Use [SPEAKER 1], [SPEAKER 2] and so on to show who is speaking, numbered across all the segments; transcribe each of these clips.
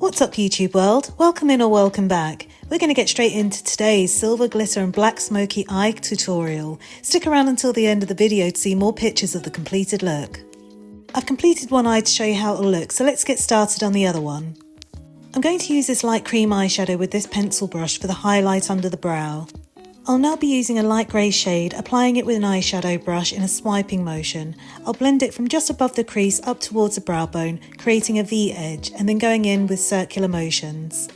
[SPEAKER 1] What's up YouTube world? Welcome in or welcome back. We're going to get straight into today's silver glitter and black smoky eye tutorial. Stick around until the end of the video to see more pictures of the completed look. I've completed one eye to show you how it'll look, so let's get started on the other one. I'm going to use this light cream eyeshadow with this pencil brush for the highlight under the brow. I'll now be using a light grey shade, applying it with an eyeshadow brush in a swiping motion. I'll blend it from just above the crease up towards the brow bone, creating a V edge, and then going in with circular motions.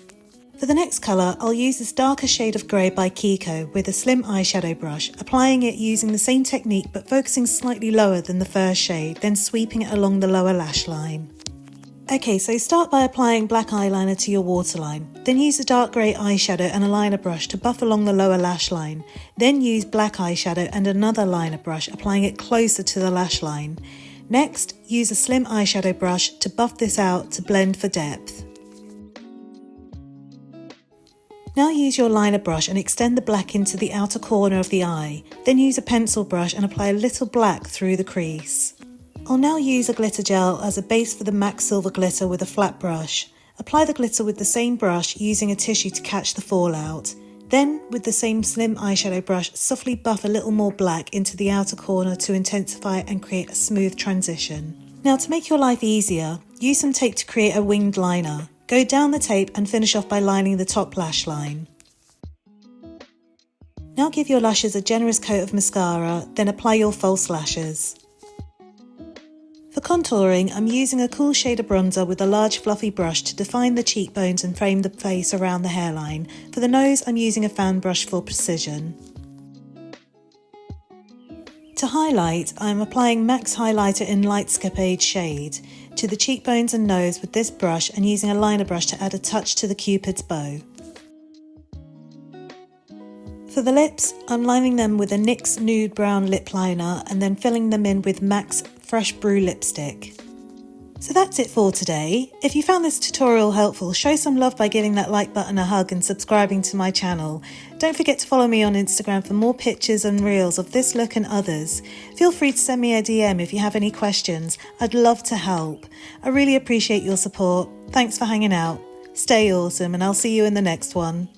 [SPEAKER 1] For the next colour, I'll use this darker shade of grey by Kiko with a slim eyeshadow brush, applying it using the same technique but focusing slightly lower than the first shade, then sweeping it along the lower lash line. Okay, so start by applying black eyeliner to your waterline, then use a dark grey eyeshadow and a liner brush to buff along the lower lash line, then use black eyeshadow and another liner brush, applying it closer to the lash line. Next, use a slim eyeshadow brush to buff this out to blend for depth. Now use your liner brush and extend the black into the outer corner of the eye, then use a pencil brush and apply a little black through the crease. I'll now use a glitter gel as a base for the MAC Silver glitter with a flat brush. Apply the glitter with the same brush using a tissue to catch the fallout. Then, with the same slim eyeshadow brush, softly buff a little more black into the outer corner to intensify and create a smooth transition. Now to make your life easier, use some tape to create a winged liner. Go down the tape and finish off by lining the top lash line. Now give your lashes a generous coat of mascara, then apply your false lashes. For contouring, I'm using a cool shade of bronzer with a large fluffy brush to define the cheekbones and frame the face around the hairline. For the nose, I'm using a fan brush for precision. To highlight, I'm applying MAC's highlighter in light Scapade shade to the cheekbones and nose with this brush and using a liner brush to add a touch to the Cupid's bow. For the lips, I'm lining them with a NYX Nude Brown lip liner and then filling them in with Mac's Fresh Brew lipstick. So that's it for today. If you found this tutorial helpful, show some love by giving that like button a hug and subscribing to my channel. Don't forget to follow me on Instagram for more pictures and reels of this look and others. Feel free to send me a DM if you have any questions. I'd love to help. I really appreciate your support. Thanks for hanging out. Stay awesome and I'll see you in the next one.